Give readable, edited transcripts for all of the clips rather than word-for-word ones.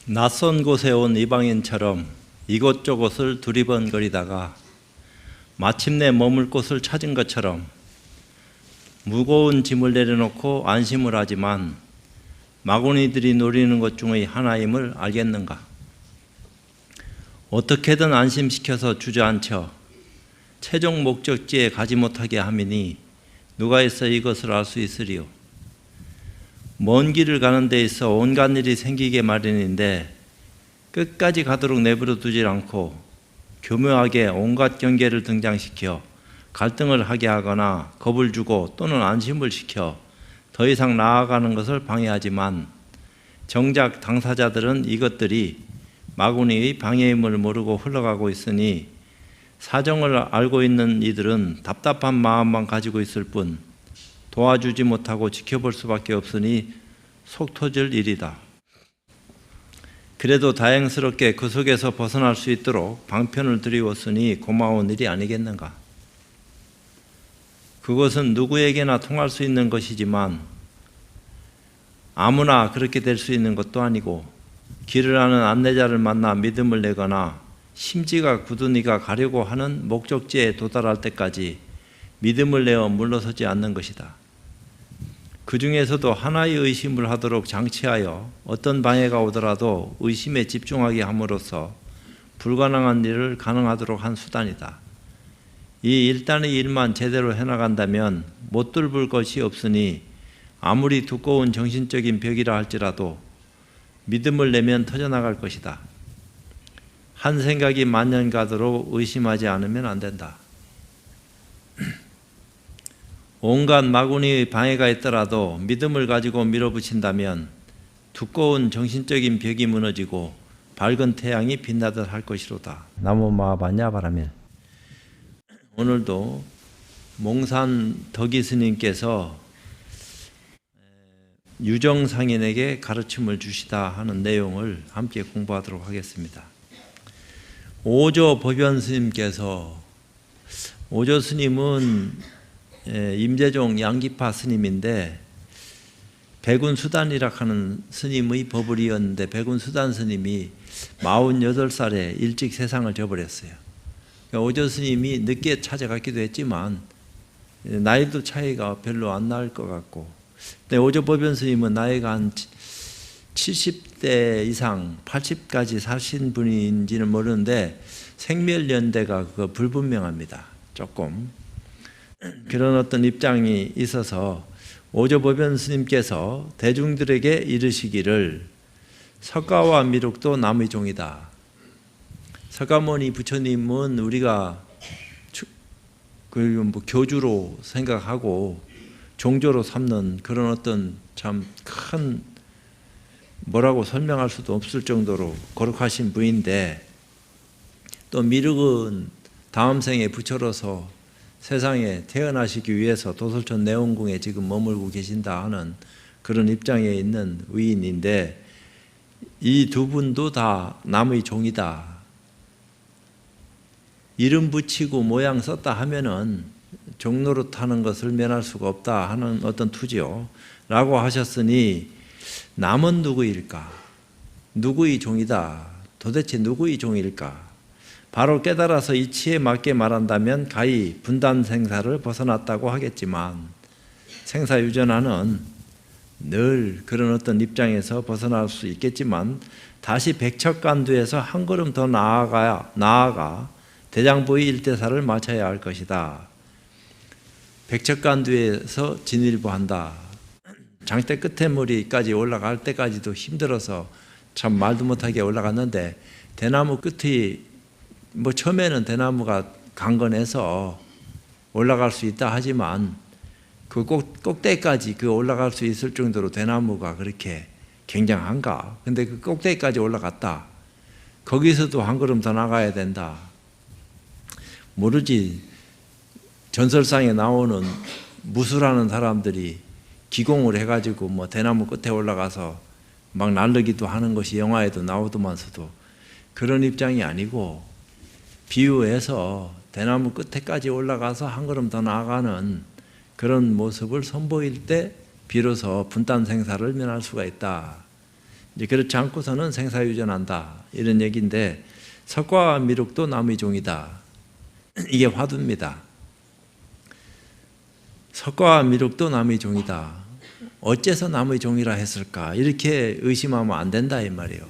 낯선 곳에 온 이방인처럼 이곳저곳을 두리번거리다가 마침내 머물 곳을 찾은 것처럼 무거운 짐을 내려놓고 안심을 하지만 마구니들이 노리는 것 중의 하나임을 알겠는가? 어떻게든 안심시켜서 주저앉혀 최종 목적지에 가지 못하게 함이니 누가 있어 이것을 알 수 있으리요. 먼 길을 가는 데 있어 온갖 일이 생기게 마련인데 끝까지 가도록 내버려 두질 않고 교묘하게 온갖 경계를 등장시켜 갈등을 하게 하거나 겁을 주고 또는 안심을 시켜 더 이상 나아가는 것을 방해하지만 정작 당사자들은 이것들이 마구니의 방해임을 모르고 흘러가고 있으니 사정을 알고 있는 이들은 답답한 마음만 가지고 있을 뿐 도와주지 못하고 지켜볼 수밖에 없으니 속 터질 일이다. 그래도 다행스럽게 그 속에서 벗어날 수 있도록 방편을 드리웠으니 고마운 일이 아니겠는가. 그것은 누구에게나 통할 수 있는 것이지만 아무나 그렇게 될 수 있는 것도 아니고 길을 아는 안내자를 만나 믿음을 내거나 심지가 굳은 이가 가려고 하는 목적지에 도달할 때까지 믿음을 내어 물러서지 않는 것이다. 그 중에서도 하나의 의심을 하도록 장치하여 어떤 방해가 오더라도 의심에 집중하게 함으로써 불가능한 일을 가능하도록 한 수단이다. 이 일단의 일만 제대로 해나간다면 못 뚫을 것이 없으니 아무리 두꺼운 정신적인 벽이라 할지라도 믿음을 내면 터져나갈 것이다. 한 생각이 만년 가도록 의심하지 않으면 안 된다. 온갖 마구니의 방해가 있더라도 믿음을 가지고 밀어붙인다면 두꺼운 정신적인 벽이 무너지고 밝은 태양이 빛나듯 할 것이로다. 나무 마바냐 바라밀. 오늘도 몽산 덕이 스님께서 유정상인에게 가르침을 주시다 하는 내용을 함께 공부하도록 하겠습니다. 오조 법연 스님께서, 오조 스님은 임재종 양기파 스님인데 백운수단이라 하는 스님의 버블이었는데 백운수단 스님이 48살에 일찍 세상을 져버렸어요. 그러니까 오조 스님이 늦게 찾아갔기도 했지만 나이도 차이가 별로 안 날 것 같고, 근데 오조 법연 스님은 나이가 한 70대 이상 80까지 사신 분인지는 모르는데 생멸연대가 그거 불분명합니다. 조금 그런 어떤 입장이 있어서 오조 법연 스님께서 대중들에게 이르시기를 석가와 미륵도 남의 종이다. 석가모니 부처님은 우리가 교주로 생각하고 종조로 삼는 그런 어떤 참 큰 뭐라고 설명할 수도 없을 정도로 거룩하신 분인데, 또 미륵은 다음 생에 부처로서 세상에 태어나시기 위해서 도솔천 내원궁에 지금 머물고 계신다 하는 그런 입장에 있는 위인인데, 이 두 분도 다 남의 종이다. 이름 붙이고 모양 썼다 하면은 종노릇 하는 것을 면할 수가 없다 하는 어떤 투지요 라고 하셨으니, 남은 누구일까? 누구의 종이다. 도대체 누구의 종일까? 바로 깨달아서 이치에 맞게 말한다면 가히 분단 생사를 벗어났다고 하겠지만, 생사유전하는 늘 그런 어떤 입장에서 벗어날 수 있겠지만 다시 백척간두에서 한 걸음 더 나아가 대장부의 일대사를 마쳐야 할 것이다. 백척간두에서 진일보한다. 장대 끝에 머리까지 올라갈 때까지도 힘들어서 참 말도 못하게 올라갔는데, 대나무 끝이 처음에는 대나무가 강건해서 올라갈 수 있다 하지만 그 꼭대기까지 그 올라갈 수 있을 정도로 대나무가 그렇게 굉장한가? 근데 그 꼭대기까지 올라갔다. 거기서도 한 걸음 더 나가야 된다. 모르지. 전설상에 나오는 무술하는 사람들이 기공을 해가지고 대나무 끝에 올라가서 막 날르기도 하는 것이 영화에도 나오더만서도 그런 입장이 아니고, 비유해서 대나무 끝에까지 올라가서 한 걸음 더 나아가는 그런 모습을 선보일 때 비로소 분단 생사를 면할 수가 있다. 이제 그렇지 않고서는 생사유전한다 이런 얘기인데, 석가와 미륵도 남의 종이다. 이게 화두입니다. 석가와 미륵도 남의 종이다. 어째서 남의 종이라 했을까? 이렇게 의심하면 안 된다 이 말이에요.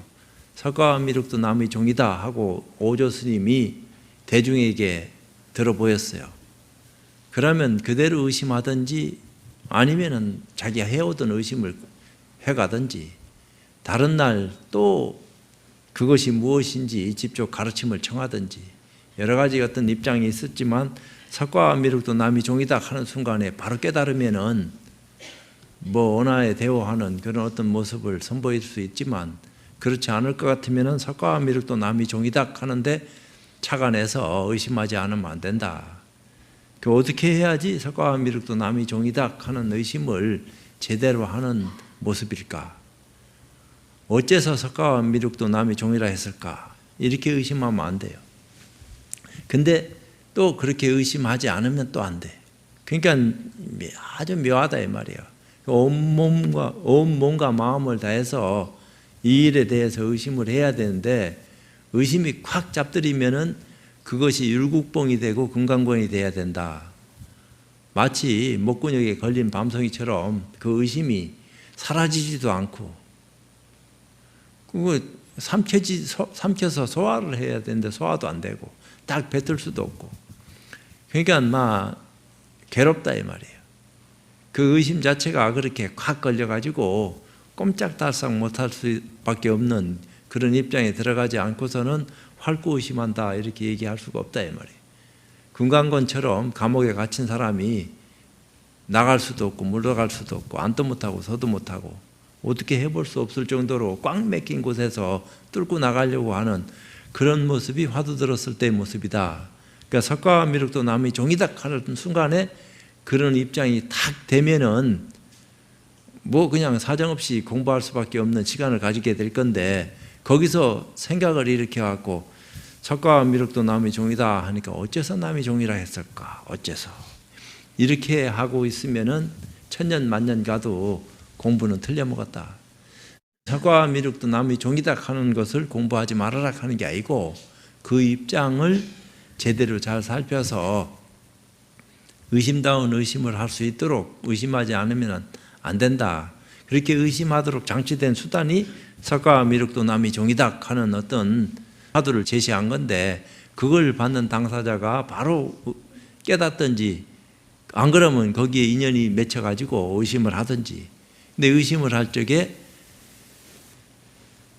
석가와 미륵도 남의 종이다 하고 오조 스님이 대중에게 들어 보였어요. 그러면 그대로 의심하든지 아니면은 자기가 해오던 의심을 해가든지 다른 날 또 그것이 무엇인지 직접 가르침을 청하든지 여러 가지 어떤 입장이 있었지만, 석가와 미륵도 남의 종이다 하는 순간에 바로 깨달으면은 뭐 원하에 대오하는 그런 어떤 모습을 선보일 수 있지만, 그렇지 않을 것 같으면은 석가와 미륵도 남의 종이다 하는데 착안해서 의심하지 않으면 안 된다. 그 어떻게 해야지 석가와 미륵도 남의 종이다 하는 의심을 제대로 하는 모습일까? 어째서 석가와 미륵도 남의 종이라 했을까? 이렇게 의심하면 안 돼요. 근데 또 그렇게 의심하지 않으면 또 안 돼. 그러니까 아주 묘하다 이 말이에요. 온 몸과 마음을 다해서 이 일에 대해서 의심을 해야 되는데, 의심이 콱 잡들이면은 그것이 율국봉이 되고 금강권이 돼야 된다. 마치 목근육에 걸린 밤송이처럼 그 의심이 사라지지도 않고, 그거 삼켜서 소화를 해야 되는데 소화도 안 되고 딱 뱉을 수도 없고, 그러니까 막 괴롭다 이 말이에요. 그 의심 자체가 그렇게 콱 걸려가지고 꼼짝달싹 못할 수밖에 없는 그런 입장에 들어가지 않고서는 활구의심한다 이렇게 얘기할 수가 없다 이 말이에요. 금강건처럼 감옥에 갇힌 사람이 나갈 수도 없고 물러갈 수도 없고 앉도 못하고 서도 못하고 어떻게 해볼 수 없을 정도로 꽉 막힌 곳에서 뚫고 나가려고 하는 그런 모습이 화두 들었을 때의 모습이다. 그러니까 석가와 미륵도 남의 종이다 하는 순간에 그런 입장이 탁 되면은 뭐 그냥 사정없이 공부할 수밖에 없는 시간을 가지게 될 건데, 거기서 생각을 일으켜갖고 석가와 미륵도 남의 종이다 하니까 어째서 남의 종이라 했을까? 어째서? 이렇게 하고 있으면은 천년 만년 가도 공부는 틀려먹었다. 석가와 미륵도 남의 종이다 하는 것을 공부하지 말아라 하는 게 아니고, 그 입장을 제대로 잘 살펴서 의심다운 의심을 할 수 있도록, 의심하지 않으면 안 된다. 그렇게 의심하도록 장치된 수단이 석가와 미륵도 남의 종이다 하는 어떤 화두를 제시한 건데, 그걸 받는 당사자가 바로 깨닫든지 안 그러면 거기에 인연이 맺혀가지고 의심을 하든지. 근데 의심을 할 적에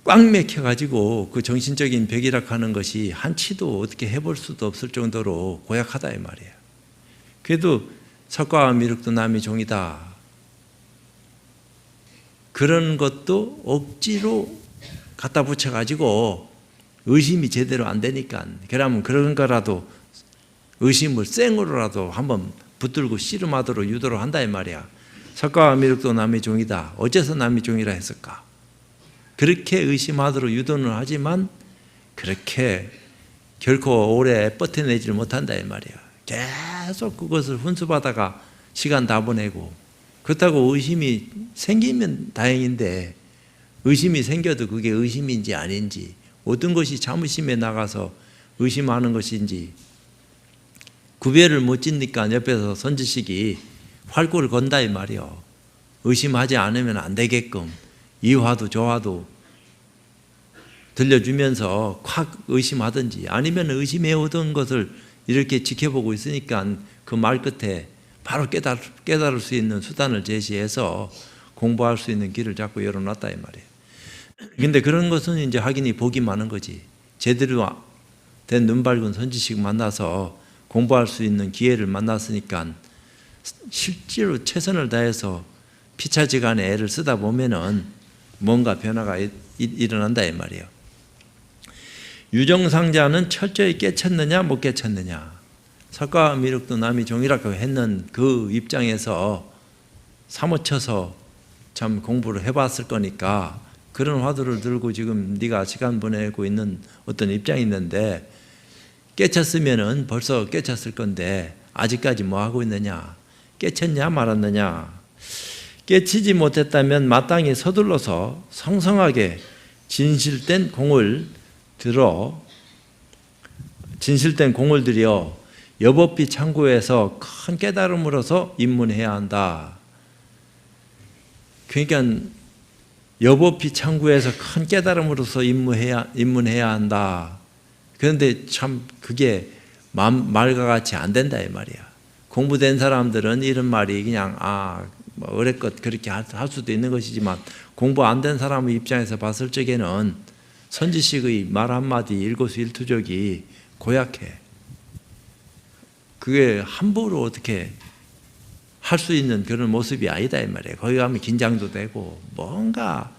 꽉 맥혀가지고 그 정신적인 벽이라 하는 것이 한치도 어떻게 해볼 수도 없을 정도로 고약하다 이 말이에요. 그래도 석가와 미륵도 남의 종이다, 그런 것도 억지로 갖다 붙여가지고 의심이 제대로 안 되니까, 그러면 그런 거라도 의심을 생으로라도 한번 붙들고 씨름하도록 유도를 한다 이 말이야. 석가와 미륵도 남의 종이다. 어째서 남의 종이라 했을까? 그렇게 의심하도록 유도는 하지만 그렇게 결코 오래 버텨내지를 못한다 이 말이야. 계속 그것을 훈수받아가 시간 다 보내고, 그렇다고 의심이 생기면 다행인데, 의심이 생겨도 그게 의심인지 아닌지, 어떤 것이 자무심에 나가서 의심하는 것인지 구별을 못 짓니까 옆에서 선지식이 활구를 건다 이 말이요. 의심하지 않으면 안 되게끔 이화도 조화도 들려주면서 콱 의심하든지, 아니면 의심해오던 것을 이렇게 지켜보고 있으니까 그 말 끝에 바로 깨달을 수 있는 수단을 제시해서 공부할 수 있는 길을 자꾸 열어놨다 이 말이에요. 근데 그런 것은 이제 확인이 복이 많은 거지. 제대로 된 눈 밝은 선지식 만나서 공부할 수 있는 기회를 만났으니까 실제로 최선을 다해서 피차지간에 애를 쓰다 보면은 뭔가 변화가 일어난다 이 말이에요. 유정상자는 철저히 깨쳤느냐 못 깨쳤느냐, 석가와 미륵도 남의 종이라고 했는 그 입장에서 사무쳐서 참 공부를 해봤을 거니까 그런 화두를 들고 지금 네가 시간 보내고 있는 어떤 입장이 있는데, 깨쳤으면은 벌써 깨쳤을 건데 아직까지 뭐 하고 있느냐, 깨쳤냐 말았느냐. 깨치지 못했다면 마땅히 서둘러서 성성하게 진실된 공을 들여 여법비 창구에서 큰 깨달음으로서 입문해야 한다. 그러니까 여법비 창구에서 큰 깨달음으로서 입문해야 한다. 그런데 참 그게 말과 같이 안 된다 이 말이야. 공부된 사람들은 이런 말이 그냥 뭐 어렵것 그렇게 할 수도 있는 것이지만 공부 안 된 사람의 입장에서 봤을 적에는 선지식의 말 한마디 일거수일투족이 고약해. 그게 함부로 어떻게 할 수 있는 그런 모습이 아니다 이 말이에요. 거기 가면 긴장도 되고 뭔가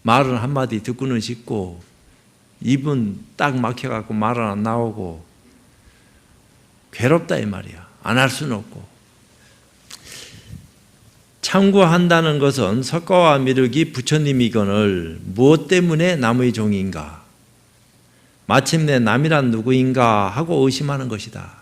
말은 한마디 듣고는 싶고 입은 딱 막혀갖고 말은 안 나오고 괴롭다 이 말이야. 안 할 수는 없고. 참고한다는 것은 석가와 미륵이 부처님이거늘 무엇 때문에 남의 종인가? 마침내 남이란 누구인가 하고 의심하는 것이다.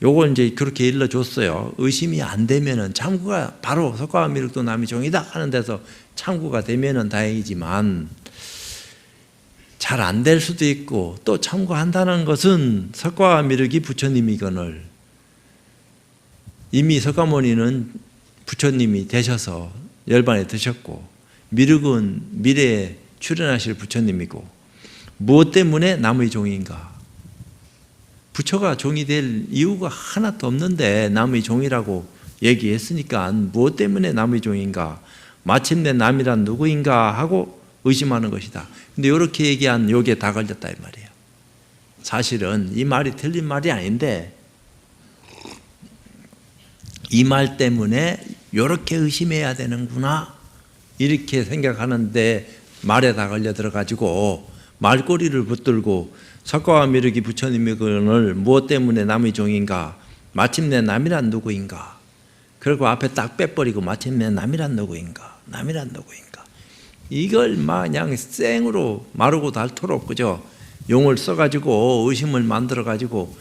요걸 이제 그렇게 일러줬어요. 의심이 안 되면은 참고가 바로 석가와 미륵도 남의 종이다 하는 데서 참고가 되면은 다행이지만 잘 안 될 수도 있고 또 참고한다는 것은 석가와 미륵이 부처님이거늘 이미 석가모니는 부처님이 되셔서 열반에 드셨고 미륵은 미래에 출현하실 부처님이고 무엇 때문에 남의 종인가? 부처가 종이 될 이유가 하나도 없는데 남의 종이라고 얘기했으니까 무엇 때문에 남의 종인가? 마침내 남이란 누구인가 하고 의심하는 것이다. 근데 이렇게 얘기한 요게 다 걸렸다 이 말이에요. 사실은 이 말이 틀린 말이 아닌데 이 말 때문에 이렇게 의심해야 되는구나 이렇게 생각하는데 말에 다 걸려 들어가지고 말꼬리를 붙들고 석가와 미륵이 부처님이거늘 무엇 때문에 남의 종인가? 마침내 남이란 누구인가? 그리고 앞에 딱 빼버리고 마침내 남이란 누구인가? 남이란 누구인가? 이걸 마냥 생으로 마르고 닳도록 그죠? 용을 써가지고 의심을 만들어가지고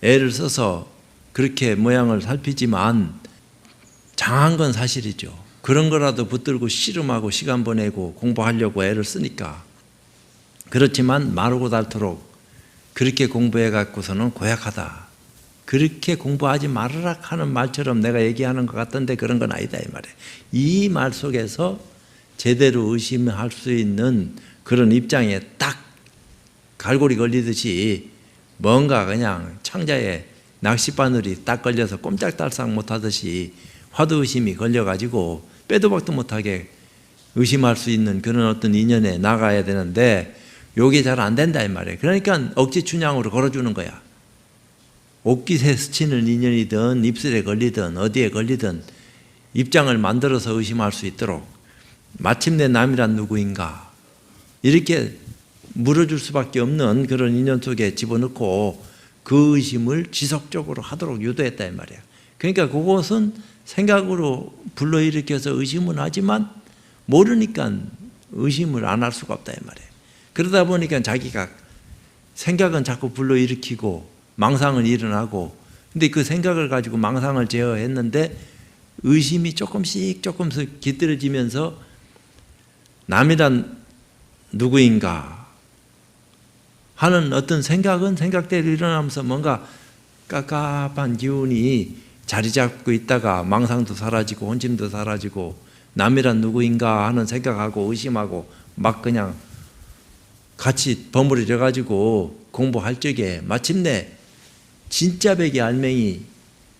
애를 써서 그렇게 모양을 살피지만 장한 건 사실이죠. 그런 거라도 붙들고 씨름하고 시간 보내고 공부하려고 애를 쓰니까. 그렇지만 마르고 닳도록 그렇게 공부해 갖고서는 고약하다. 그렇게 공부하지 말으라 하는 말처럼 내가 얘기하는 것 같던데 그런 건 아니다 이 말이에요. 이 말 속에서 제대로 의심할 수 있는 그런 입장에 딱 갈고리 걸리듯이 뭔가 그냥 창자에 낚싯바늘이 딱 걸려서 꼼짝달싹 못하듯이 화두의심이 걸려가지고 빼도 박도 못하게 의심할 수 있는 그런 어떤 인연에 나가야 되는데 요게 잘 안 된다 이 말이에요. 그러니까 억지 춘향으로 걸어주는 거야. 옷깃에 스치는 인연이든 입술에 걸리든 어디에 걸리든 입장을 만들어서 의심할 수 있도록 마침내 남이란 누구인가 이렇게 물어줄 수밖에 없는 그런 인연 속에 집어넣고 그 의심을 지속적으로 하도록 유도했다 이 말이야. 그러니까 그것은 생각으로 불러일으켜서 의심은 하지만 모르니까 의심을 안 할 수가 없다 이 말이에요. 그러다 보니까 자기가 생각은 자꾸 불러일으키고 망상은 일어나고 근데 그 생각을 가지고 망상을 제어했는데 의심이 조금씩 깃들어지면서 남이란 누구인가 하는 어떤 생각은 생각대로 일어나면서 뭔가 깝깝한 기운이 자리 잡고 있다가 망상도 사라지고 혼침도 사라지고 남이란 누구인가 하는 생각하고 의심하고 막 그냥 같이 버무려져 가지고 공부할 적에 마침내 진짜 백이 알맹이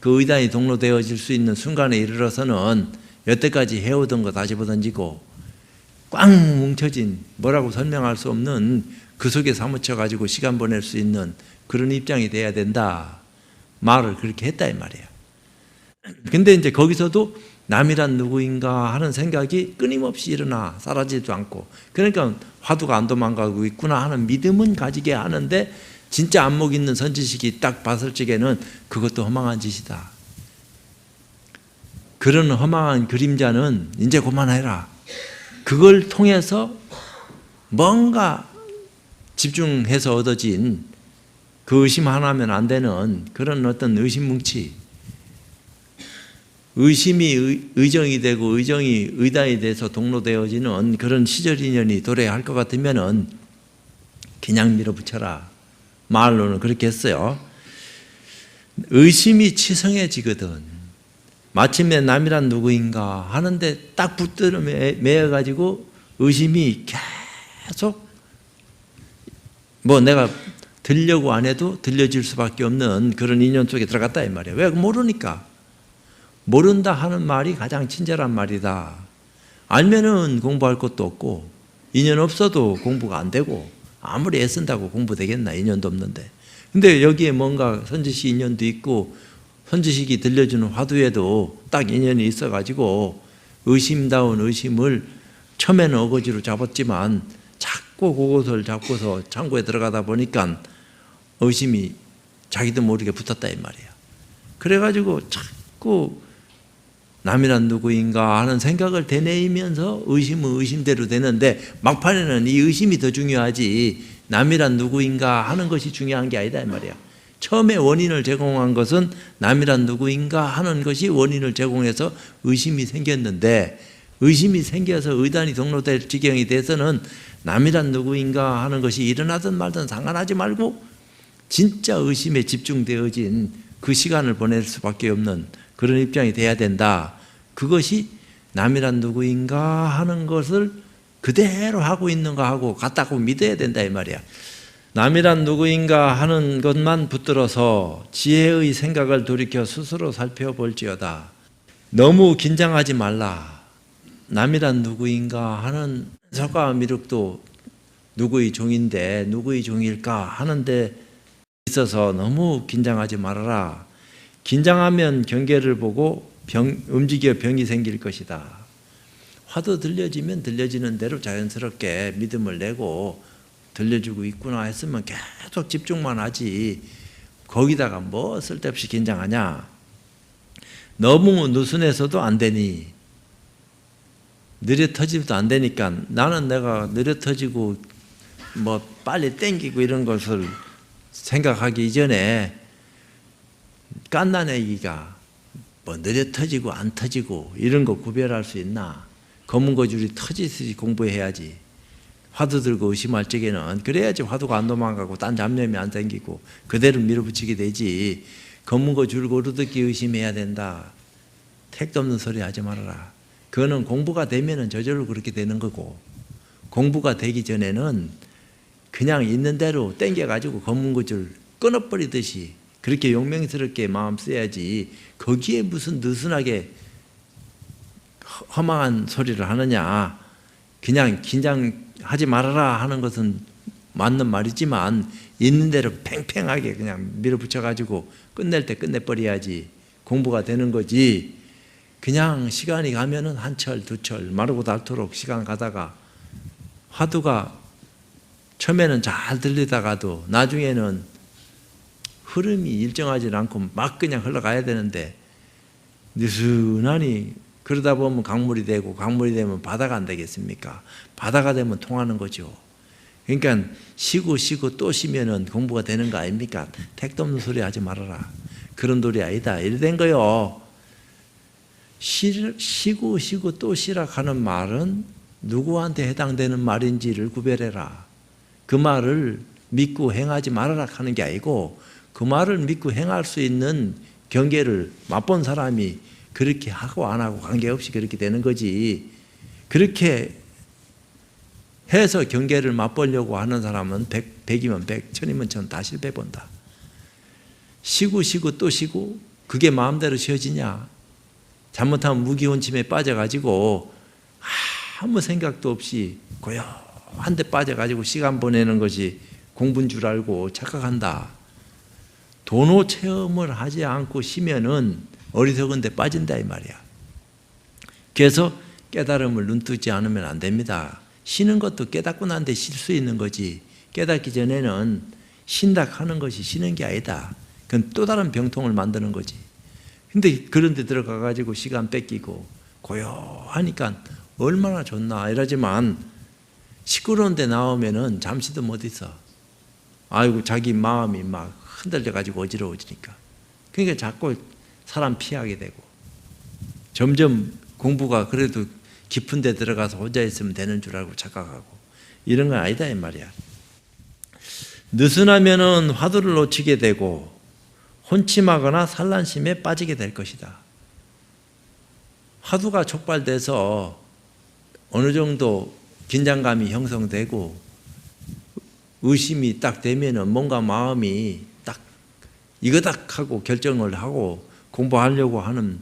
그 의단이 동로되어질 수 있는 순간에 이르러서는 여태까지 해오던 거 다 집어던지고 꽉 뭉쳐진 뭐라고 설명할 수 없는 그 속에 사무쳐 가지고 시간 보낼 수 있는 그런 입장이 돼야 된다 말을 그렇게 했다 이 말이에요. 근데 이제 거기서도 남이란 누구인가 하는 생각이 끊임없이 일어나 사라지지도 않고 그러니까 화두가 안 도망가고 있구나 하는 믿음은 가지게 하는데 진짜 안목 있는 선지식이 딱 봤을 적에는 그것도 허망한 짓이다. 그런 허망한 그림자는 이제 그만해라. 그걸 통해서 뭔가 집중해서 얻어진 그 의심 하나면 안 되는 그런 어떤 의심뭉치 의심이 의정이 되고 의정이 의단이 돼서 동로되어지는 그런 시절 인연이 도래할 것 같으면은 그냥 밀어붙여라. 말로는 그렇게 했어요. 의심이 치성해지거든. 마침내 남이란 누구인가 하는데 딱 붙들어 매여가지고 의심이 계속 뭐 내가 들려고 안 해도 들려질 수밖에 없는 그런 인연 속에 들어갔다 이 말이에요. 왜? 모르니까. 모른다 하는 말이 가장 친절한 말이다. 알면은 공부할 것도 없고 인연 없어도 공부가 안 되고 아무리 애쓴다고 공부 되겠나? 인연도 없는데. 근데 여기에 뭔가 선지식 인연도 있고 선지식이 들려주는 화두에도 딱 인연이 있어가지고 의심다운 의심을 처음에는 어거지로 잡았지만 자꾸 그것을 잡고서 창고에 들어가다 보니까 의심이 자기도 모르게 붙었다 이 말이야. 그래가지고 자꾸 남이란 누구인가 하는 생각을 되뇌이면서 의심은 의심대로 되는데 막판에는 이 의심이 더 중요하지 남이란 누구인가 하는 것이 중요한 게 아니다 이 말이야. 처음에 원인을 제공한 것은 남이란 누구인가 하는 것이 원인을 제공해서 의심이 생겼는데 의심이 생겨서 의단이 동로될 지경이 돼서는 남이란 누구인가 하는 것이 일어나든 말든 상관하지 말고 진짜 의심에 집중되어진 그 시간을 보낼 수밖에 없는 그런 입장이 돼야 된다. 그것이 남이란 누구인가 하는 것을 그대로 하고 있는가 하고 같다고 믿어야 된다 이 말이야. 남이란 누구인가 하는 것만 붙들어서 지혜의 생각을 돌이켜 스스로 살펴볼지어다. 너무 긴장하지 말라. 남이란 누구인가 하는 석가와 미륵도 누구의 종인데 누구의 종일까 하는데 있어서 너무 긴장하지 말아라. 긴장하면 경계를 보고 움직여 병이 생길 것이다. 화두 들려지면 들려지는 대로 자연스럽게 믿음을 내고 들려주고 있구나 했으면 계속 집중만 하지 거기다가 뭐 쓸데없이 긴장하냐. 너무 느슨해서도 안 되니 느려 터지도 안 되니까 나는 내가 느려 터지고 뭐 빨리 땡기고 이런 것을 생각하기 이전에 깐난애기가 뭐 느려 터지고 안 터지고 이런 거 구별할 수 있나? 검은 거줄이 터지듯이 공부해야지. 화두 들고 의심할 적에는 그래야지 화두가 안 도망가고 딴 잡념이 안 생기고 그대로 밀어붙이게 되지. 검은 거줄 고르듣기 의심해야 된다. 택도 없는 소리 하지 말아라. 그거는 공부가 되면은 저절로 그렇게 되는 거고 공부가 되기 전에는 그냥 있는 대로 땡겨가지고 검은 거줄 끊어버리듯이 그렇게 용맹스럽게 마음 써야지 거기에 무슨 느슨하게 허망한 소리를 하느냐. 그냥 긴장하지 말아라 하는 것은 맞는 말이지만 있는 대로 팽팽하게 그냥 밀어붙여가지고 끝낼 때 끝내버려야지 공부가 되는 거지. 그냥 시간이 가면은 한 철, 두 철 마르고 닳도록 시간 가다가 화두가 처음에는 잘 들리다가도 나중에는 흐름이 일정하지 않고 막 그냥 흘러가야 되는데 느슨하니 그러다 보면 강물이 되고 강물이 되면 바다가 안 되겠습니까? 바다가 되면 통하는 거죠. 그러니까 쉬고 또 쉬면은 공부가 되는 거 아닙니까? 택도 없는 소리 하지 말아라. 그런 소리 아니다. 이래 된 거요. 쉬고 또 쉬라 하는 말은 누구한테 해당되는 말인지를 구별해라. 그 말을 믿고 행하지 말아라 하는 게 아니고 그 말을 믿고 행할 수 있는 경계를 맛본 사람이 그렇게 하고 안 하고 관계없이 그렇게 되는 거지. 그렇게 해서 경계를 맛보려고 하는 사람은 100이면 100, 1000이면 1000 다 실패 본다. 쉬고 또 쉬고 그게 마음대로 쉬어지냐. 잘못하면 무기혼침에 빠져가지고 아무 생각도 없이 고요한 데 빠져가지고 시간 보내는 것이 공부인 줄 알고 착각한다. 도노 체험을 하지 않고 쉬면은 어리석은 데 빠진다 이 말이야. 그래서 깨달음을 눈뜨지 않으면 안 됩니다. 쉬는 것도 깨닫고 난 데 쉴 수 있는 거지. 깨닫기 전에는 쉰다 하는 것이 쉬는 게 아니다. 그건 또 다른 병통을 만드는 거지. 근데 그런 데 들어가 가지고 시간 뺏기고 고요하니까 얼마나 좋나 이러지만 시끄러운 데 나오면은 잠시도 못 있어. 아이고 자기 마음이 막 흔들려 가지고 어지러워지니까. 그러니까 자꾸 사람 피하게 되고 점점 공부가 그래도 깊은 데 들어가서 혼자 있으면 되는 줄 알고 착각하고 이런 건 아니다 이 말이야. 느슨하면은 화두를 놓치게 되고 혼침하거나 산란심에 빠지게 될 것이다. 화두가 촉발돼서 어느 정도 긴장감이 형성되고 의심이 딱 되면은 뭔가 마음이 딱 이거다 하고 결정을 하고 공부하려고 하는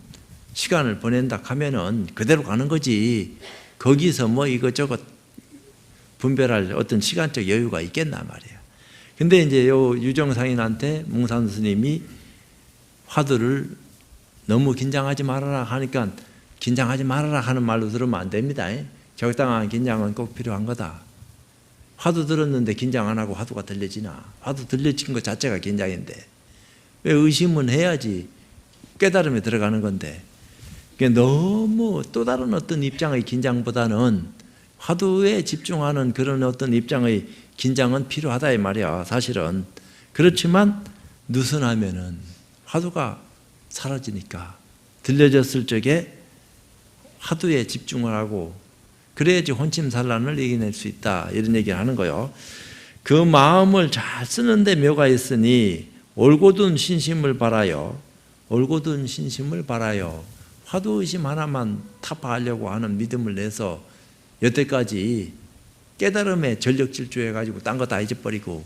시간을 보낸다 하면은 그대로 가는 거지. 거기서 뭐 이것저것 분별할 어떤 시간적 여유가 있겠나 말이야. 근데 이제 요 유정상인한테 몽산 스님이 화두를 너무 긴장하지 말아라 하니까 긴장하지 말아라 하는 말로 들으면 안 됩니다. 적당한 긴장은 꼭 필요한 거다. 화두 들었는데 긴장 안 하고 화두가 들려지나? 화두 들려진 것 자체가 긴장인데 왜 의심은 해야지 깨달음에 들어가는 건데 너무 또 다른 어떤 입장의 긴장보다는 화두에 집중하는 그런 어떤 입장의 긴장은 필요하다 이 말이야 사실은. 그렇지만 느슨하면은 화두가 사라지니까 들려졌을 적에 화두에 집중을 하고 그래야지 혼침산란을 이겨낼 수 있다 이런 얘기를 하는 거예요. 그 마음을 잘 쓰는데 묘가 있으니 올곧은 신심을 바라요. 올곧은 신심을 바라요. 화두의심 하나만 타파하려고 하는 믿음을 내서 여태까지 깨달음에 전력 질주해가지고 딴 거 다 잊어버리고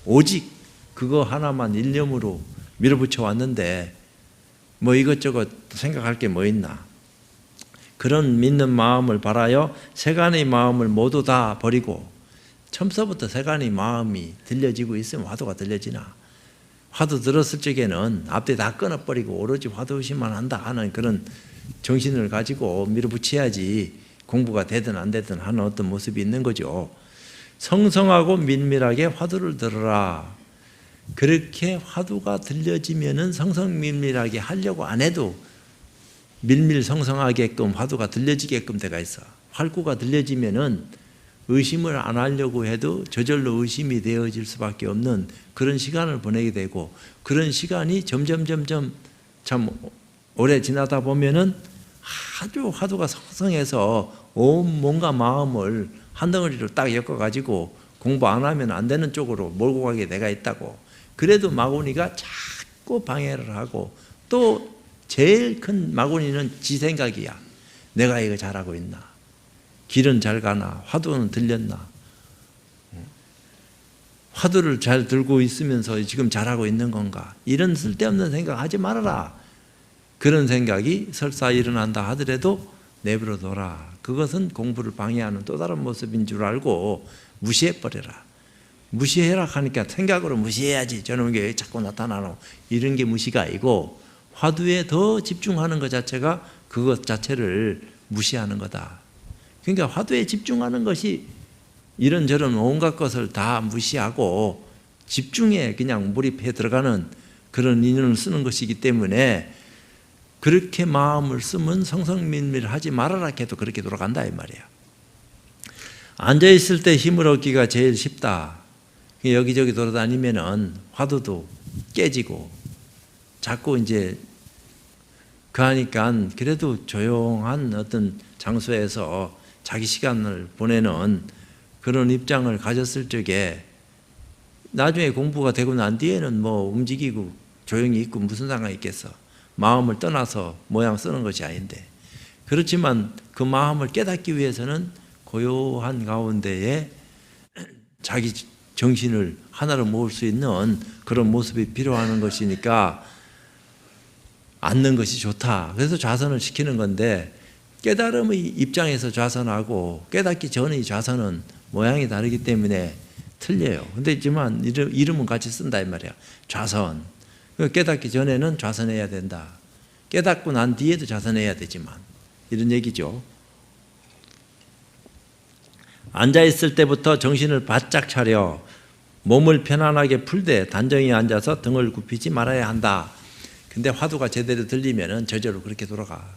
오직 그거 하나만 일념으로 밀어붙여 왔는데 뭐 이것저것 생각할 게 뭐 있나. 그런 믿는 마음을 바라여 세간의 마음을 모두 다 버리고 처음서부터 세간의 마음이 들려지고 있으면 화두가 들려지나. 화두 들었을 적에는 앞뒤 다 끊어버리고 오로지 화두의심만 한다 하는 그런 정신을 가지고 밀어붙여야지 공부가 되든 안 되든 하는 어떤 모습이 있는 거죠. 성성하고 밀밀하게 화두를 들어라. 그렇게 화두가 들려지면은 성성밀밀하게 하려고 안 해도 밀밀성성하게끔 화두가 들려지게끔 돼가 있어. 활구가 들려지면은 의심을 안 하려고 해도 저절로 의심이 되어질 수밖에 없는 그런 시간을 보내게 되고 그런 시간이 점점 참 오래 지나다 보면은 아주 화두가 성성해서 온 몸과 마음을 한 덩어리로 딱 엮어가지고 공부 안 하면 안 되는 쪽으로 몰고 가게 내가 있다고. 그래도 마구니가 자꾸 방해를 하고 또 제일 큰 마구니는 지 생각이야. 내가 이거 잘하고 있나? 길은 잘 가나? 화두는 들렸나? 화두를 잘 들고 있으면서 지금 잘하고 있는 건가? 이런 쓸데없는 생각 하지 말아라. 그런 생각이 설사 일어난다 하더라도 내버려 둬라. 그것은 공부를 방해하는 또 다른 모습인 줄 알고 무시해버려라. 무시해라 하니까 생각으로 무시해야지. 저놈 게 자꾸 나타나노. 이런 게 무시가 아니고 화두에 더 집중하는 것 자체가 그것 자체를 무시하는 거다. 그러니까 화두에 집중하는 것이 이런저런 온갖 것을 다 무시하고 집중에 그냥 몰입해 들어가는 그런 인연을 쓰는 것이기 때문에 그렇게 마음을 쓰면 성성밀밀하지 말아라 해도 그렇게 돌아간다 이 말이야. 앉아있을 때 힘을 얻기가 제일 쉽다. 여기저기 돌아다니면은 화두도 깨지고 자꾸 이제 그하니까 그래도 조용한 어떤 장소에서 자기 시간을 보내는 그런 입장을 가졌을 적에 나중에 공부가 되고 난 뒤에는 뭐 움직이고 조용히 있고 무슨 상관이 있겠어. 마음을 떠나서 모양 쓰는 것이 아닌데. 그렇지만 그 마음을 깨닫기 위해서는 고요한 가운데에 자기 정신을 하나로 모을 수 있는 그런 모습이 필요한 것이니까 앉는 것이 좋다. 그래서 좌선을 시키는 건데 깨달음의 입장에서 좌선하고 깨닫기 전의 좌선은 모양이 다르기 때문에 틀려요. 근데 있지만 이름은 같이 쓴다 이 말이야. 좌선. 깨닫기 전에는 좌선해야 된다. 깨닫고 난 뒤에도 좌선해야 되지만 이런 얘기죠. 앉아있을 때부터 정신을 바짝 차려 몸을 편안하게 풀되 단정히 앉아서 등을 굽히지 말아야 한다. 근데 화두가 제대로 들리면은 저절로 그렇게 돌아가.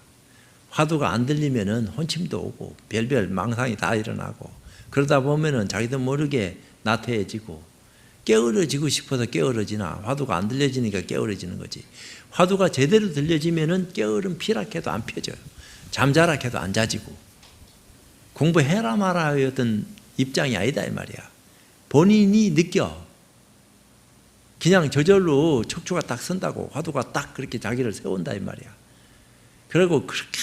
화두가 안 들리면은 혼침도 오고 별별 망상이 다 일어나고 그러다 보면은 자기도 모르게 나태해지고 깨어러지고 싶어서 깨어러지나 화두가 안 들려지니까 깨어러지는 거지. 화두가 제대로 들려지면은 깨어름 피락해도 안 펴져요. 잠자라 해도 안 자지고 공부해라 마라의 어떤 입장이 아니다 이 말이야. 본인이 느껴. 그냥 저절로 척추가 딱 선다고, 화두가 딱 그렇게 자기를 세운다 이 말이야. 그리고 그렇게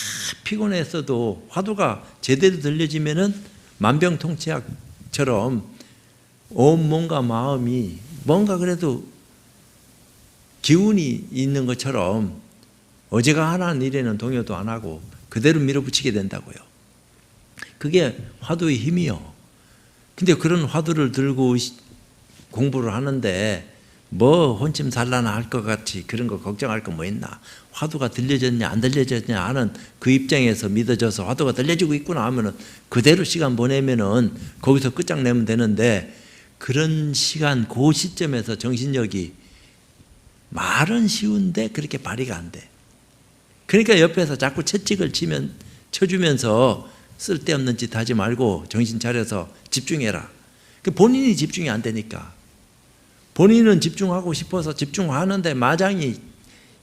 피곤했어도 화두가 제대로 들려지면은 만병통치약처럼 온 몸과 마음이 뭔가 그래도 기운이 있는 것처럼 어제가 하는 일에는 동요도 안 하고 그대로 밀어붙이게 된다고요. 그게 화두의 힘이요. 근데 그런 화두를 들고 공부를 하는데 뭐 혼침살라나 할 것 같이 그런 거 걱정할 거 뭐 있나. 화두가 들려졌냐 안 들려졌냐 하는 그 입장에서 믿어져서 화두가 들려지고 있구나 하면은 그대로 시간 보내면은 거기서 끝장내면 되는데, 그런 시간 그 시점에서 정신력이 말은 쉬운데 그렇게 발휘가 안 돼. 그러니까 옆에서 자꾸 채찍을 쳐주면서 쓸데없는 짓 하지 말고 정신 차려서 집중해라. 본인이 집중이 안 되니까. 본인은 집중하고 싶어서 집중하는데 마장이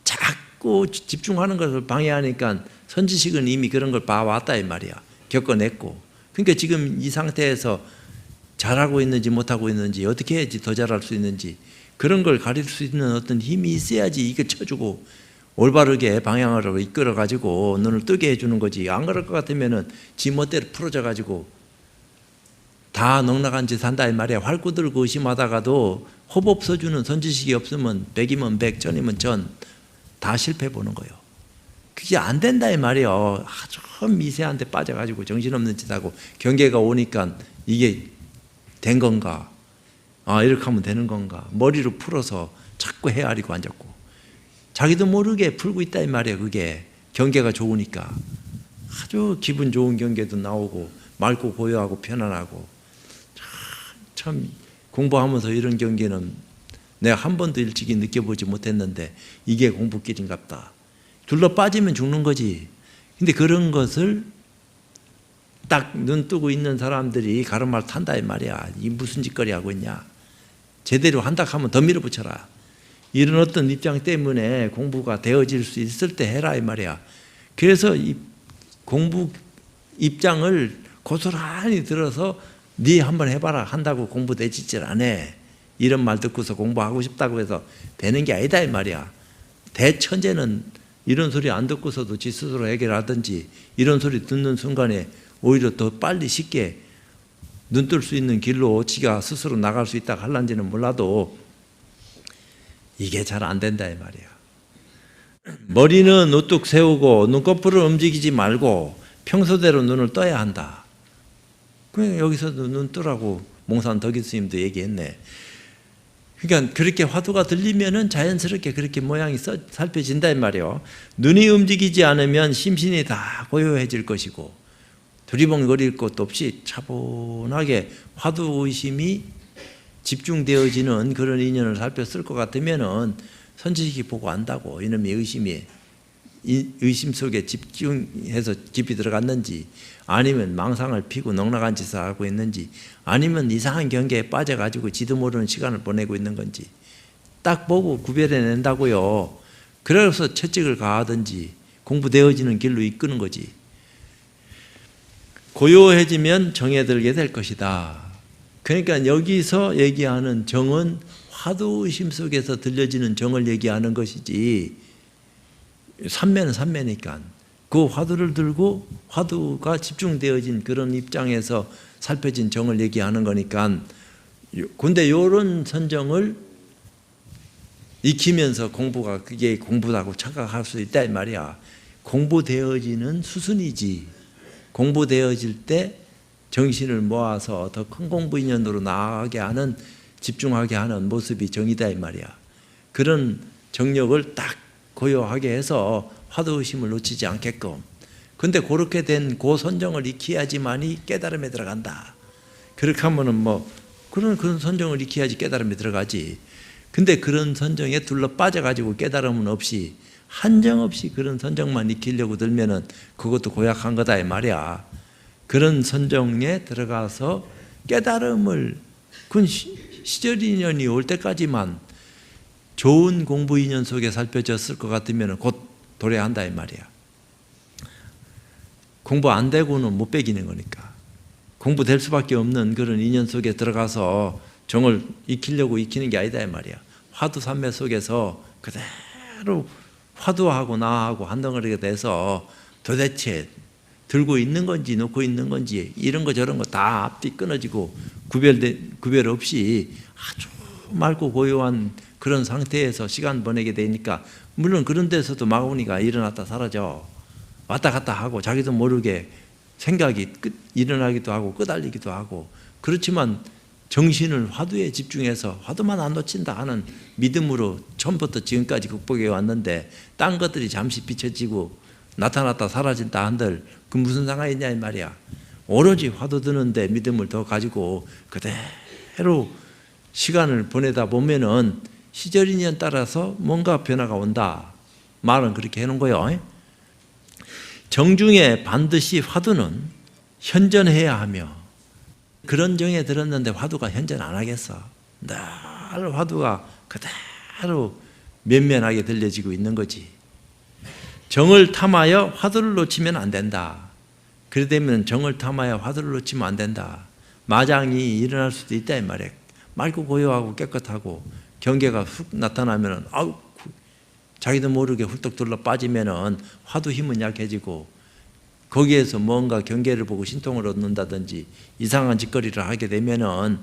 자꾸 집중하는 것을 방해하니까 선지식은 이미 그런 걸 봐왔다 이 말이야. 겪어냈고. 그러니까 지금 이 상태에서 잘하고 있는지 못하고 있는지, 어떻게 해야지 더 잘할 수 있는지, 그런 걸 가릴 수 있는 어떤 힘이 있어야지 이걸 쳐주고 올바르게 방향으로 이끌어가지고 눈을 뜨게 해주는 거지. 안 그럴 것 같으면은 지 멋대로 풀어져가지고 다 넉넉한 짓 한다 이 말이야. 활구 들고 의심하다가도 호흡 없어주는 선지식이 없으면 100이면 100, 1000이면 1000 다 실패 보는 거예요. 그게 안 된다 이 말이에요. 아주 미세한 데 빠져가지고 정신없는 짓 하고 경계가 오니까 이게 된 건가? 아, 이렇게 하면 되는 건가? 머리로 풀어서 자꾸 헤아리고 앉았고 자기도 모르게 풀고 있다 이 말이에요. 그게 경계가 좋으니까 아주 기분 좋은 경계도 나오고 맑고 고요하고 편안하고, 참 공부하면서 이런 경계는 내가 한 번도 일찍이 느껴보지 못했는데 이게 공부길인갑다. 둘러 빠지면 죽는 거지. 근데 그런 것을 딱 눈 뜨고 있는 사람들이 가르마를 탄다 이 말이야. 이 무슨 짓거리 하고 있냐. 제대로 한다 하면 더 밀어붙여라. 이런 어떤 입장 때문에 공부가 되어질 수 있을 때 해라 이 말이야. 그래서 이 공부 입장을 고스란히 들어서 네 한번 해봐라 한다고 공부 되지질 않아. 이런 말 듣고서 공부하고 싶다고 해서 되는 게 아니다 이 말이야. 대천재는 이런 소리 안 듣고서도 지 스스로 해결하든지, 이런 소리 듣는 순간에 오히려 더 빨리 쉽게 눈 뜰 수 있는 길로 지가 스스로 나갈 수 있다 할란지는 몰라도 이게 잘 안 된다 이 말이야. 머리는 우뚝 세우고 눈꺼풀을 움직이지 말고 평소대로 눈을 떠야 한다. 그냥 여기서도 눈 뜨라고 몽산 덕일 스님도 얘기했네. 그러니까 그렇게 화두가 들리면은 자연스럽게 그렇게 모양이 살펴진다 이 말이에요. 눈이 움직이지 않으면 심신이 다 고요해질 것이고 두리번거릴 것도 없이 차분하게 화두 의심이 집중되어지는 그런 인연을 살폈을 것 같으면은 선지식이 보고 안다고. 이놈의 의심이 의심 속에 집중해서 깊이 들어갔는지, 아니면 망상을 피고 넉넉한 짓을 하고 있는지, 아니면 이상한 경계에 빠져가지고 지도 모르는 시간을 보내고 있는 건지 딱 보고 구별해낸다고요. 그래서 채찍을 가하든지 공부되어지는 길로 이끄는 거지. 고요해지면 정에 들게 될 것이다. 그러니까 여기서 얘기하는 정은 화두의심 속에서 들려지는 정을 얘기하는 것이지, 삼매는 삼매니까 그 화두를 들고 화두가 집중되어진 그런 입장에서 살펴진 정을 얘기하는 거니까. 근데 이런 선정을 익히면서 공부가 그게 공부라고 착각할 수 있다 이 말이야. 공부되어지는 수순이지. 공부되어질 때 정신을 모아서 더 큰 공부 인연으로 나아가게 하는, 집중하게 하는 모습이 정이다 이 말이야. 그런 정력을 딱 고요하게 해서 화두의심을 놓치지 않게끔. 근데 그렇게 된 그 선정을 익혀야지만이 깨달음에 들어간다. 그렇게 하면은 뭐 그런 선정을 익혀야지 깨달음에 들어가지. 근데 그런 선정에 둘러 빠져가지고 깨달음은 없이 한정없이 그런 선정만 익히려고 들면은 그것도 고약한 거다 이 말이야. 그런 선정에 들어가서 깨달음을, 그건 시절 인연이 올 때까지만 좋은 공부 인연 속에 살펴졌을 것 같으면 곧 도래한다 이 말이야. 공부 안 되고는 못 배기는 거니까. 공부될 수밖에 없는 그런 인연 속에 들어가서 정을 익히려고 익히는 게 아니다 이 말이야. 화두산매 속에서 그대로 화두하고 나하고 한 덩어리가 돼서 도대체 들고 있는 건지 놓고 있는 건지 이런 거 저런 거 다 앞뒤 끊어지고 구별 없이 아주 맑고 고요한 그런 상태에서 시간 보내게 되니까, 물론 그런 데서도 마구니가 일어났다 사라져 왔다 갔다 하고 자기도 모르게 생각이 일어나기도 하고 끄달리기도 하고, 그렇지만 정신을 화두에 집중해서 화두만 안 놓친다 하는 믿음으로 처음부터 지금까지 극복해 왔는데, 딴 것들이 잠시 비춰지고 나타났다 사라진다 한들 그 무슨 상관이 있냐 이 말이야. 오로지 화두 드는데 믿음을 더 가지고 그대로 시간을 보내다 보면은 시절 인연 따라서 뭔가 변화가 온다. 말은 그렇게 해놓은 거예요. 정중에 반드시 화두는 현전해야 하며, 그런 정에 들었는데 화두가 현전 안 하겠어. 늘 화두가 그대로 면면하게 들려지고 있는 거지. 정을 탐하여 화두를 놓치면 안 된다. 그래 되면 정을 탐하여 화두를 놓치면 안 된다. 마장이 일어날 수도 있다 이 말이야. 맑고 고요하고 깨끗하고 경계가 훅 나타나면은 자기도 모르게 훌떡 둘러 빠지면은 화두 힘은 약해지고, 거기에서 뭔가 경계를 보고 신통을 얻는다든지 이상한 짓거리를 하게 되면은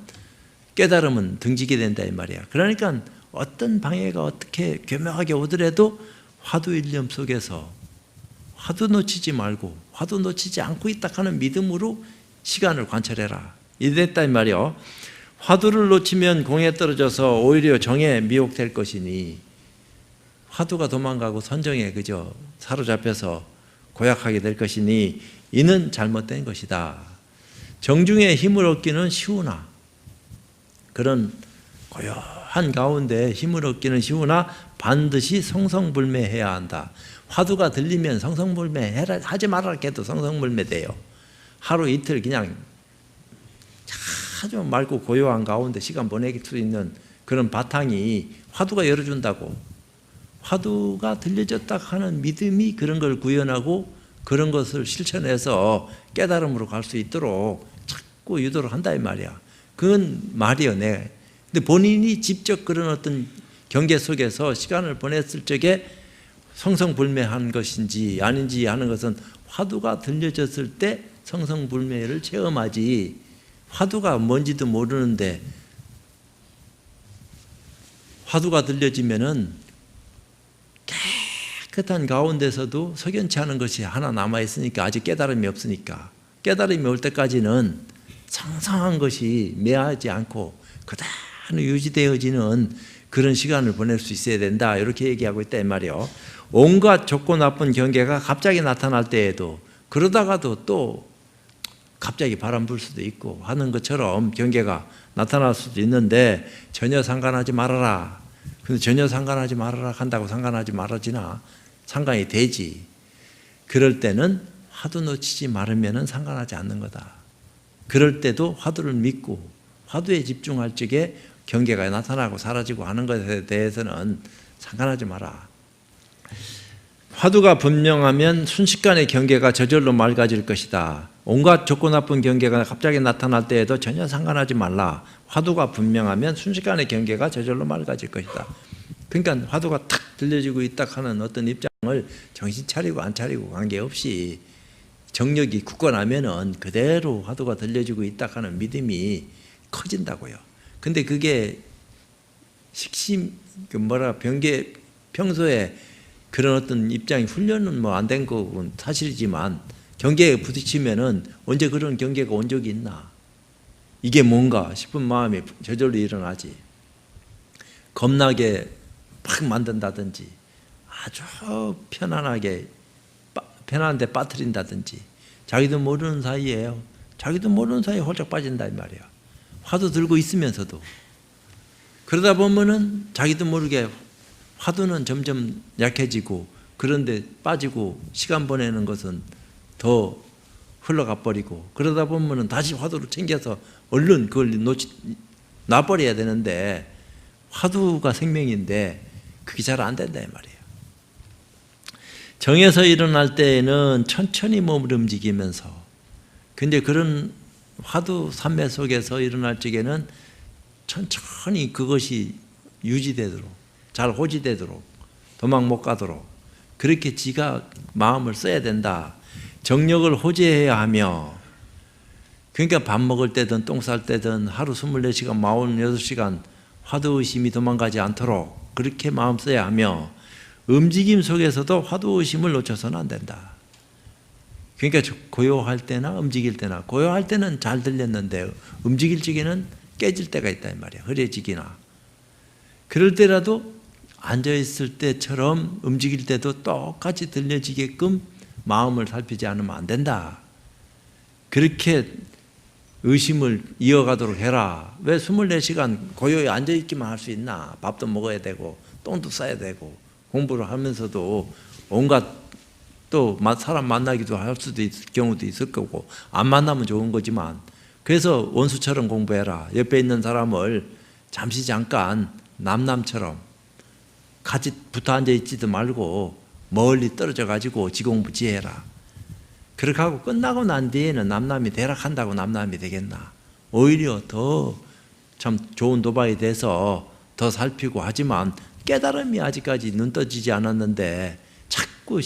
깨달음은 등지게 된다 이 말이야. 그러니까 어떤 방해가 어떻게 교묘하게 오더라도 화두 일념 속에서 화두 놓치지 말고 화두 놓치지 않고 있다 하는 믿음으로 시간을 관찰해라. 이랬다 이 말이요. 화두를 놓치면 공에 떨어져서 오히려 정에 미혹될 것이니, 화두가 도망가고 선정에 그저 사로잡혀서 고약하게 될 것이니 이는 잘못된 것이다. 정중에 힘을 얻기는 쉬우나, 그런 고요한 가운데 힘을 얻기는 쉬우나 반드시 성성불매해야 한다. 화두가 들리면 성성불매 하지 말라 해도 성성불매 돼요. 하루 이틀 그냥 아주 맑고 고요한 가운데 시간 보내길 수 있는 그런 바탕이 화두가 열어준다고. 화두가 들려졌다 하는 믿음이 그런 걸 구현하고 그런 것을 실천해서 깨달음으로 갈 수 있도록 자꾸 유도를 한다 이 말이야. 그건 말이요. 근데 본인이 직접 그런 어떤 경계 속에서 시간을 보냈을 적에 성성불매한 것인지 아닌지 하는 것은 화두가 들려졌을 때 성성불매를 체험하지, 화두가 뭔지도 모르는데 화두가 들려지면은 깨끗한 가운데서도 석연치 않은 것이 하나 남아있으니까, 아직 깨달음이 없으니까, 깨달음이 올 때까지는 상상한 것이 매하지 않고 그대로 유지되어지는 그런 시간을 보낼 수 있어야 된다, 이렇게 얘기하고 있다 이 말이요. 온갖 좋고 나쁜 경계가 갑자기 나타날 때에도, 그러다가도 또 갑자기 바람 불 수도 있고 하는 것처럼 경계가 나타날 수도 있는데 전혀 상관하지 말아라. 근데 전혀 상관하지 말아라 한다고 상관하지 말아지나? 상관이 되지. 그럴 때는 화두 놓치지 말으면 상관하지 않는 거다. 그럴 때도 화두를 믿고 화두에 집중할 적에 경계가 나타나고 사라지고 하는 것에 대해서는 상관하지 마라. 화두가 분명하면 순식간에 경계가 저절로 맑아질 것이다. 온갖 좋고 나쁜 경계가 갑자기 나타날 때에도 전혀 상관하지 말라. 화두가 분명하면 순식간에 경계가 저절로 맑아질 것이다. 그러니까 화두가 탁 들려지고 있다 하는 어떤 입장을 정신 차리고 안 차리고 관계없이 정력이 굳건하면은 그대로 화두가 들려지고 있다 하는 믿음이 커진다고요. 근데 그게 평소에 그런 어떤 입장이 훈련은 뭐 안 된 거군 사실이지만, 경계에 부딪히면은 언제 그런 경계가 온 적이 있나? 이게 뭔가 싶은 마음이 저절로 일어나지. 겁나게 막 만든다든지, 아주 편안한데 빠뜨린다든지, 자기도 모르는 사이에 홀짝 빠진다 이 말이야. 화두 들고 있으면서도. 그러다 보면은 자기도 모르게 화두는 점점 약해지고, 그런데 빠지고 시간 보내는 것은 더 흘러가 버리고, 그러다 보면은 다시 화두를 챙겨서 얼른 그걸 놔버려야 되는데, 화두가 생명인데 그게 잘 안 된다 이 말이에요. 정에서 일어날 때에는 천천히 몸을 움직이면서, 근데 그런 화두 산매 속에서 일어날 적에는 천천히 그것이 유지되도록, 잘 호지되도록, 도망 못 가도록 그렇게 지가 마음을 써야 된다. 정력을 호재해야 하며, 그러니까 밥 먹을 때든 똥 쌀 때든 하루 24시간, 48시간 화두의심이 도망가지 않도록 그렇게 마음 써야 하며, 움직임 속에서도 화두의심을 놓쳐서는 안 된다. 그러니까 고요할 때나 움직일 때나, 고요할 때는 잘 들렸는데 움직일 적에는 깨질 때가 있다 이 말이야. 흐려지기나. 그럴 때라도 앉아있을 때처럼 움직일 때도 똑같이 들려지게끔 마음을 살피지 않으면 안 된다. 그렇게 의심을 이어가도록 해라. 왜 24시간 고요히 앉아있기만 할 수 있나? 밥도 먹어야 되고 똥도 싸야 되고 공부를 하면서도 온갖 또 사람 만나기도 할 수도 있을 경우도 있을 거고, 안 만나면 좋은 거지만, 그래서 원수처럼 공부해라. 옆에 있는 사람을 잠시 잠깐 남남처럼 같이 붙어 앉아 있지도 말고 멀리 떨어져 가지고 지공부 지해라. 그렇게 하고 끝나고 난 뒤에는 남남이 대락한다고 남남이 되겠나? 오히려 더 참 좋은 도박이 돼서 더 살피고 하지만, 깨달음이 아직까지 눈 떠지지 않았는데 자꾸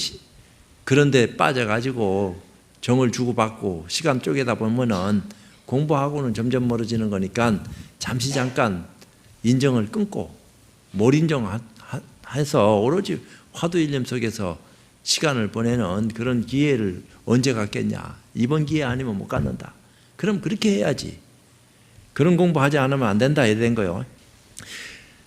그런데 빠져가지고 정을 주고받고 시간 쪼개다 보면은 공부하고는 점점 멀어지는 거니까, 잠시 잠깐 인정을 끊고 몰인정해서 오로지 화두일념 속에서 시간을 보내는 그런 기회를 언제 갖겠냐? 이번 기회 아니면 못 갖는다. 그럼 그렇게 해야지. 그런 공부하지 않으면 안 된다 이래 된 거요.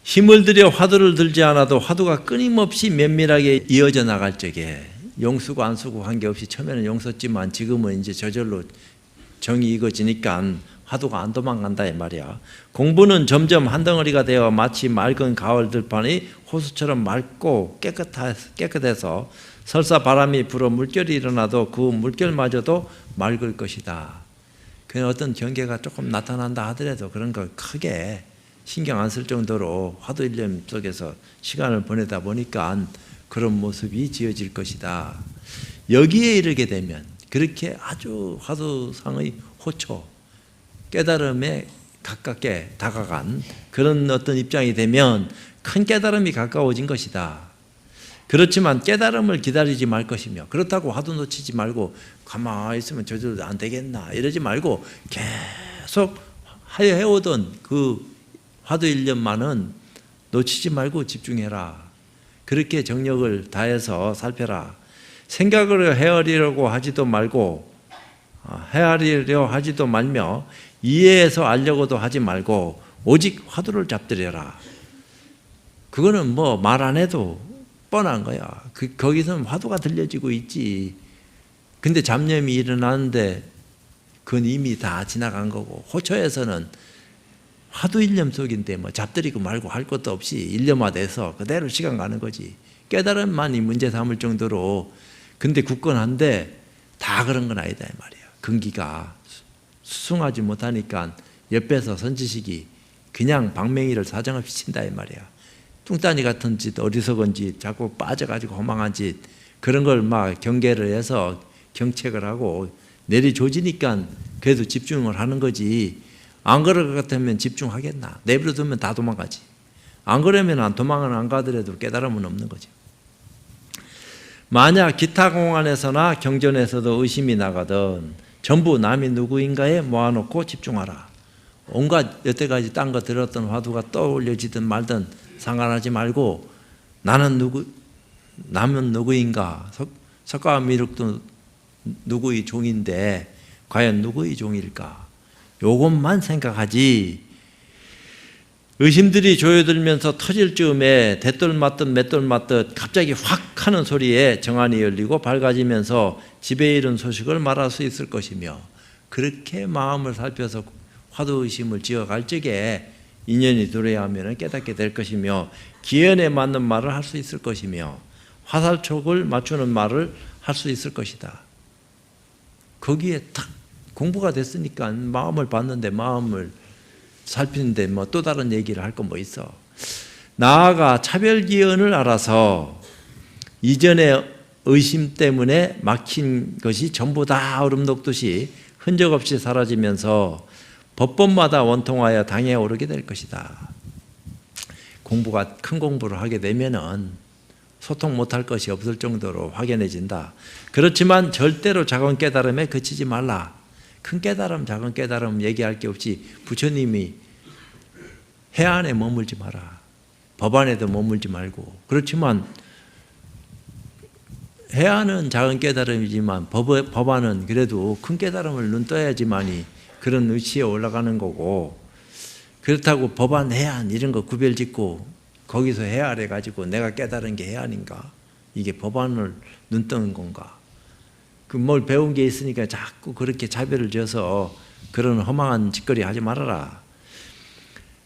힘을 들여 화두를 들지 않아도 화두가 끊임없이 면밀하게 이어져 나갈 적에, 용 쓰고 안 쓰고 관계없이, 처음에는 용 썼지만 지금은 이제 저절로 정이 익어지니까 화두가 안 도망간다 이 말이야. 공부는 점점 한 덩어리가 되어 마치 맑은 가을 들판이 호수처럼 맑고 깨끗해서 설사 바람이 불어 물결이 일어나도 그 물결마저도 맑을 것이다. 그냥 어떤 경계가 조금 나타난다 하더라도 그런 거 크게 신경 안 쓸 정도로 화두일념 속에서 시간을 보내다 보니까 그런 모습이 지어질 것이다. 여기에 이르게 되면, 그렇게 아주 화두상의 호초, 깨달음에 가깝게 다가간 그런 어떤 입장이 되면 큰 깨달음이 가까워진 것이다. 그렇지만 깨달음을 기다리지 말 것이며, 그렇다고 화두 놓치지 말고 가만히 있으면 저절로 안 되겠나 이러지 말고 계속 해오던 그 화두일념만은 놓치지 말고 집중해라. 그렇게 정력을 다해서 살펴라. 생각을 헤아리려고 하지도 말고, 헤아리려 하지도 말며, 이해해서 알려고도 하지 말고 오직 화두를 잡들여라. 그거는 뭐 말 안 해도 뻔한 거야. 거기서는 화두가 들려지고 있지. 근데 잡념이 일어나는데 그건 이미 다 지나간 거고, 호초에서는 화두일념 속인데 뭐 잡들이고 말고 할 것도 없이 일념화돼서 그대로 시간 가는 거지. 깨달음만이 문제 삼을 정도로. 근데 굳건한데 다 그런 건 아니다 이 말이야. 근기가 수승하지 못하니까 옆에서 선지식이 그냥 방맹이를 사정없이 친다 이 말이야. 뚱따니 같은 짓, 어리석은 짓, 자꾸 빠져가지고 허망한 짓, 그런 걸 막 경계를 해서 경책을 하고 내리조지니까 그래도 집중을 하는 거지. 안 그럴 것 같으면 집중하겠나? 내버려두면 다 도망가지. 안 그러면 도망은 안 가더라도 깨달음은 없는 거죠. 만약 기타 공안에서나 경전에서도 의심이 나가든 전부 남이 누구인가에 모아놓고 집중하라. 온갖 여태까지 딴 거 들었던 화두가 떠올려지든 말든 상관하지 말고, 나는 남은 누구인가? 석가와 미륵도 누구의 종인데 과연 누구의 종일까? 요것만 생각하지. 의심들이 조여들면서 터질 즈음에 대돌 맞듯 맷돌 맞듯 갑자기 확 하는 소리에 정안이 열리고 밝아지면서 집에 이른 소식을 말할 수 있을 것이며, 그렇게 마음을 살펴서 화두의심을 지어갈 적에 인연이 들어야 하면 깨닫게 될 것이며, 기연에 맞는 말을 할 수 있을 것이며, 화살촉을 맞추는 말을 할 수 있을 것이다. 거기에 탁 공부가 됐으니까 마음을 봤는데 마음을 살피는데 뭐 또 다른 얘기를 할 건 뭐 있어. 나아가 차별기연을 알아서 이전에 의심 때문에 막힌 것이 전부 다 얼음 녹듯이 흔적 없이 사라지면서 법법마다 원통하여 당에 오르게 될 것이다. 공부가 큰 공부를 하게 되면은 소통 못할 것이 없을 정도로 확연해진다. 그렇지만 절대로 작은 깨달음에 그치지 말라. 큰 깨달음, 작은 깨달음 얘기할 게 없이 부처님이 해 안에 머물지 마라. 법 안에도 머물지 말고. 그렇지만 해 안은 작은 깨달음이지만 법 안은 그래도 큰 깨달음을 눈 떠야지만이 그런 위치에 올라가는 거고, 그렇다고 법안, 해안 이런 거 구별짓고 거기서 해안해 가지고 내가 깨달은 게 해안인가? 이게 법안을 눈 뜨는 건가? 그 뭘 배운 게 있으니까 자꾸 그렇게 자별을 지어서 그런 허망한 짓거리 하지 말아라.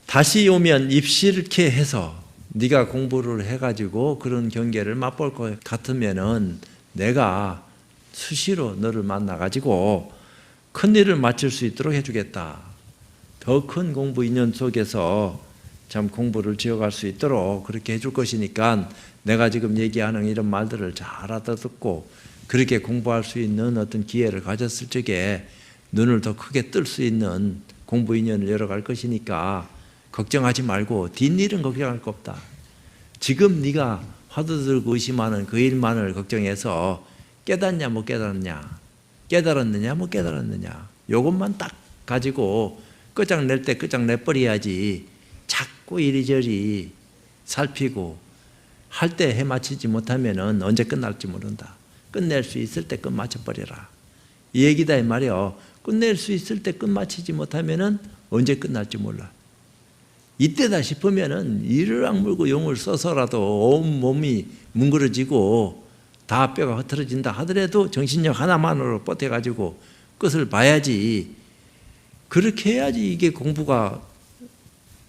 다시 오면 입실케 해서 네가 공부를 해가지고 그런 경계를 맛볼 것 같으면은 내가 수시로 너를 만나가지고 큰 일을 마칠 수 있도록 해주겠다. 더 큰 공부 인연 속에서 참 공부를 지어갈 수 있도록 그렇게 해줄 것이니까 내가 지금 얘기하는 이런 말들을 잘 알아듣고 그렇게 공부할 수 있는 어떤 기회를 가졌을 적에 눈을 더 크게 뜰 수 있는 공부 인연을 열어갈 것이니까 걱정하지 말고 뒷일은 걱정할 거 없다. 지금 네가 화두들고 의심하는 그 일만을 걱정해서 깨닫냐 못 깨닫냐, 깨달았느냐 못 깨달았느냐, 요것만 딱 가지고 끝장낼 때 끝장내버려야지 자꾸 이리저리 살피고 할 때 해마치지 못하면 언제 끝날지 모른다. 끝낼 수 있을 때 끝마쳐버려라. 이 얘기다 이 말이요. 끝낼 수 있을 때 끝마치지 못하면 언제 끝날지 몰라. 이때다 싶으면은 이를 악물고 용을 써서라도 온 몸이 뭉그러지고 다 뼈가 흐트러진다 하더라도 정신력 하나만으로 버텨가지고 끝을 봐야지. 그렇게 해야지 이게 공부가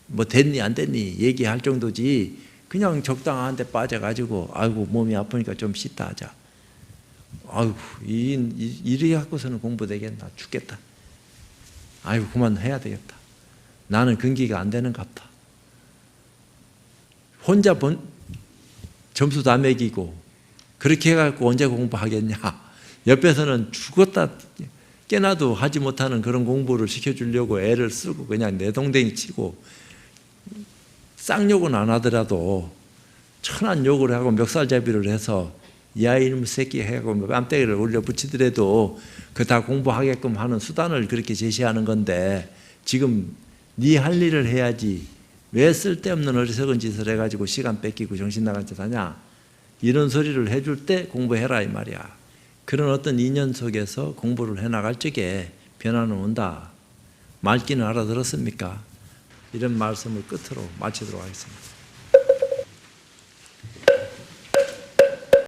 뭐 됐니 안 됐니 얘기할 정도지. 그냥 적당한 데 빠져가지고 아이고 몸이 아프니까 좀 쉬다 하자. 아이고 이리 갖고서는 공부 되겠나 죽겠다. 아이고 그만해야 되겠다. 나는 근기가 안 되는 것 같다. 혼자 점수 다 매기고 그렇게 해갖고 언제 공부하겠냐. 옆에서는 죽었다 깨나도 하지 못하는 그런 공부를 시켜주려고 애를 쓰고 그냥 내동댕이 치고 쌍욕은 안 하더라도 천한 욕을 하고 멱살잡이를 해서 이 아이놈 새끼 해갖고 뺨때기를 올려 붙이더라도 그 다 공부하게끔 하는 수단을 그렇게 제시하는 건데 지금 네 할 일을 해야지 왜 쓸데없는 어리석은 짓을 해가지고 시간 뺏기고 정신 나간 짓 하냐. 이런 소리를 해줄 때 공부해라 이 말이야. 그런 어떤 인연 속에서 공부를 해나갈 적에 변화는 온다. 말귀는 알아들었습니까? 이런 말씀을 끝으로 마치도록 하겠습니다.